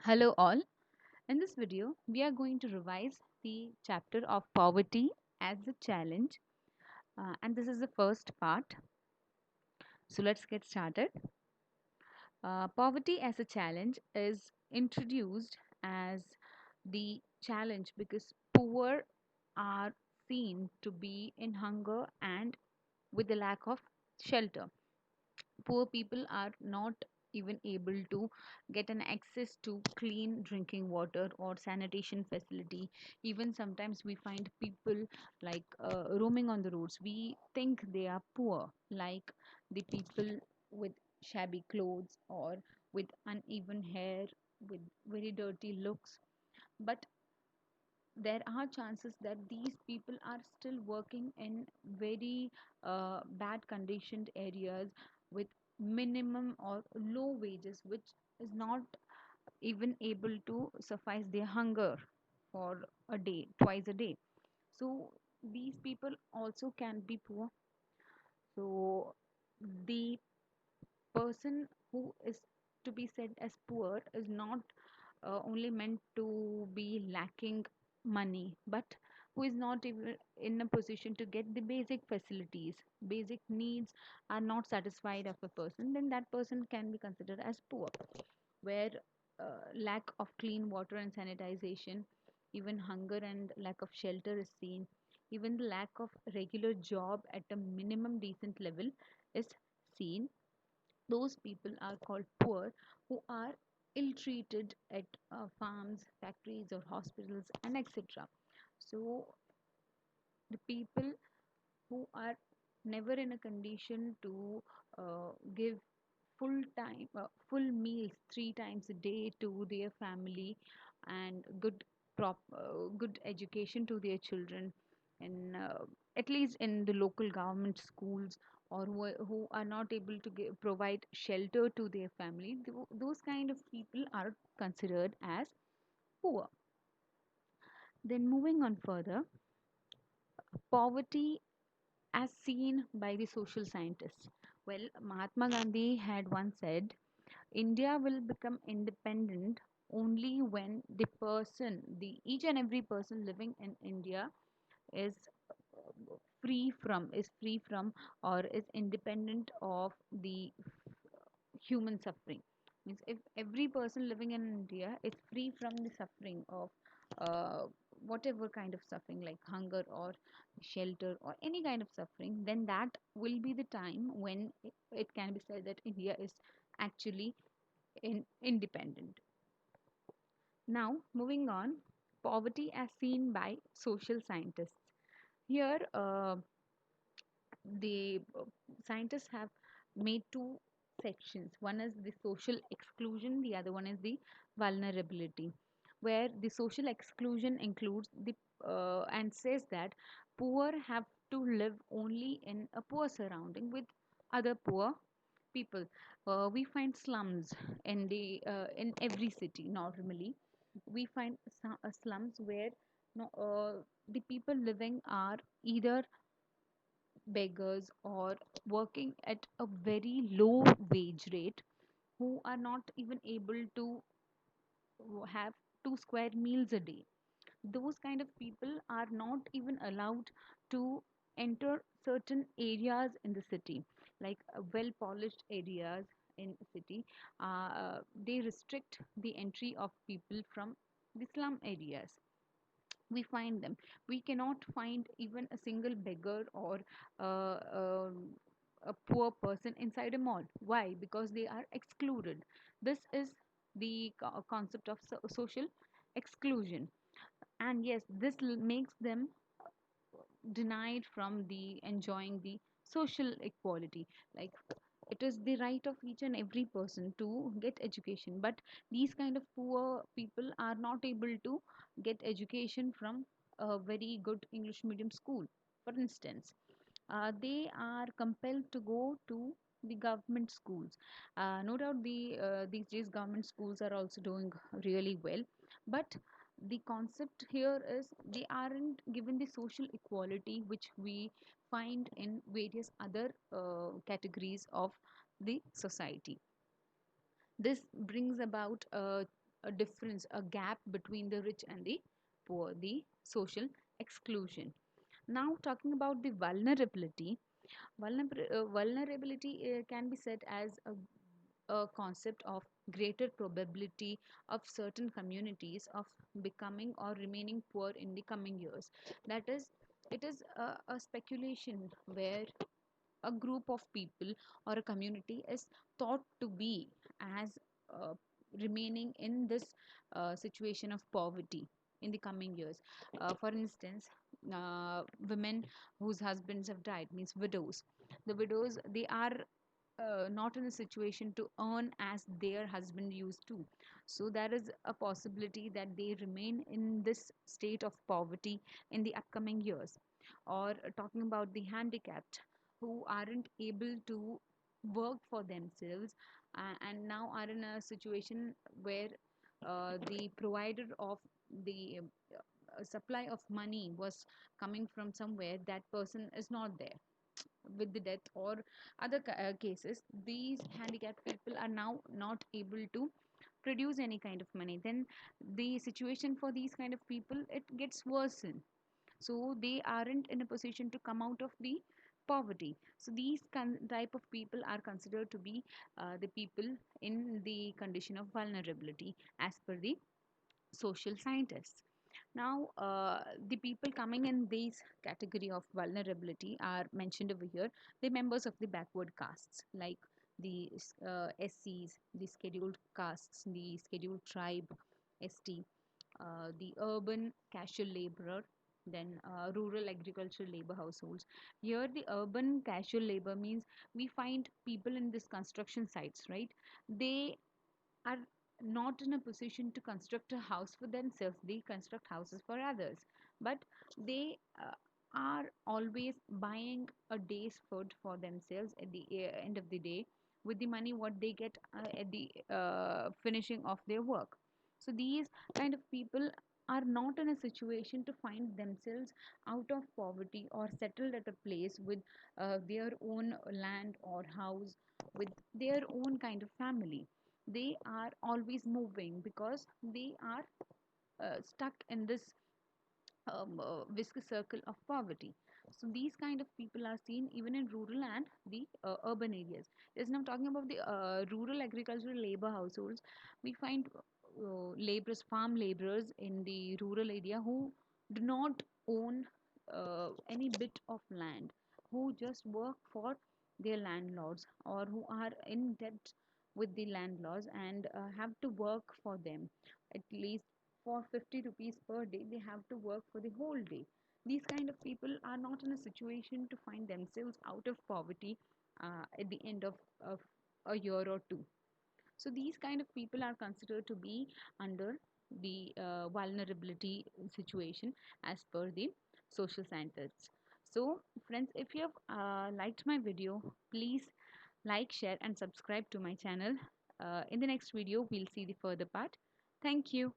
Hello, all. In this video, we are going to revise the chapter of poverty as a challenge, and this is the first part. So, let's get started. Poverty as a challenge is introduced as the challenge because poor are seen to be in hunger and with the lack of shelter. Poor people are not even able to get an access to clean drinking water or sanitation facility. Even sometimes we find people like roaming on the roads, we think they are poor, like the people with shabby clothes or with uneven hair, with very dirty looks. But there are chances that these people are still working in very bad conditioned areas with minimum or low wages, which is not even able to suffice their hunger for a day, twice a day. So these people also can be poor. So the person who is to be said as poor is not only meant to be lacking money, but who is not even in a position to get the basic facilities, basic needs are not satisfied of a person, then that person can be considered as poor. Where lack of clean water and sanitization, even hunger and lack of shelter is seen, even the lack of regular job at a minimum decent level is seen. Those people are called poor, who are ill treated at farms, factories, or hospitals, and etc. So, the people who are never in a condition to give full meals 3 times a day to their family and good education to their children, and at least in the local government schools, or who are not able to provide shelter to their family, those kind of people are considered as poor. Then moving on further, poverty as seen by the social scientists. Well, Mahatma Gandhi had once said, India will become independent only when the each and every person living in India is free from or is independent of the human suffering. Means if every person living in India is free from the suffering of uh, whatever kind of suffering, like hunger or shelter or any kind of suffering, then that will be the time when it can be said that India is actually independent. Now, moving on, poverty as seen by social scientists. Here, the scientists have made two sections. One is the social exclusion, the other one is the vulnerability. Where the social exclusion includes the and says that poor have to live only in a poor surrounding with other poor people. We find slums in every city normally. We find slums where no, the people living are either beggars or working at a very low wage rate, who are not even able to have two square meals a day. Those kind of people are not even allowed to enter certain areas in the city, like well polished areas in the city. They restrict the entry of people from the slum areas. We find them, we cannot find even a single beggar or uh, um, a poor person inside a mall. Why? Because they are excluded. This is the concept of social exclusion. And yes, this makes them denied from the enjoying the social equality. Like, it is the right of each and every person to get education, but these kind of poor people are not able to get education from a very good English medium school. For instance, they are compelled to go to the government schools. No doubt these days government schools are also doing really well, but the concept here is they aren't given the social equality which we find in various other categories of the society. This brings about a difference, a gap between the rich and the poor, the social exclusion. Now, talking about the vulnerability, vulnerability can be said as a concept of greater probability of certain communities of becoming or remaining poor in the coming years. That is, it is a speculation where a group of people or a community is thought to be as uh, remaining in this situation of poverty in the coming years. For instance, women whose husbands have died, means widows. The widows, they are not in a situation to earn as their husband used to. So there is a possibility that they remain in this state of poverty in the upcoming years. Or talking about the handicapped who aren't able to work for themselves, and now are in a situation where the provider of the supply of money was coming from somewhere, that person is not there with the death or other cases. These handicapped people are now not able to produce any kind of money. Then the situation for these kind of people, it gets worsened, so they aren't in a position to come out of the poverty. So these type of people are considered to be the people in the condition of vulnerability as per the social scientists. Now, the people coming in these category of vulnerability are mentioned over here. The members of the backward castes, like the SCs, the scheduled castes, the scheduled tribe, ST, the urban casual laborer, then rural agricultural labor households. Here, the urban casual labor means we find people in these construction sites, right? They are not in a position to construct a house for themselves, they construct houses for others, but they are always buying a day's food for themselves at the end of the day with the money what they get at the finishing of their work. So these kind of people are not in a situation to find themselves out of poverty or settled at a place with their own land or house, with their own kind of family. They are always moving because they are stuck in this viscous circle of poverty. So these kind of people are seen even in rural and the urban areas. As now talking about the rural agricultural labor households, we find laborers, farm laborers in the rural area who do not own any bit of land, who just work for their landlords, or who are in debt with the landlords and have to work for them at least for 50 rupees per day. They have to work for the whole day. These kind of people are not in a situation to find themselves out of poverty at the end of a year or two. So these kind of people are considered to be under the vulnerability situation as per the social scientists. So friends, if you have liked my video, please like, share and subscribe to my channel. In the next video we'll see the further part. Thank you.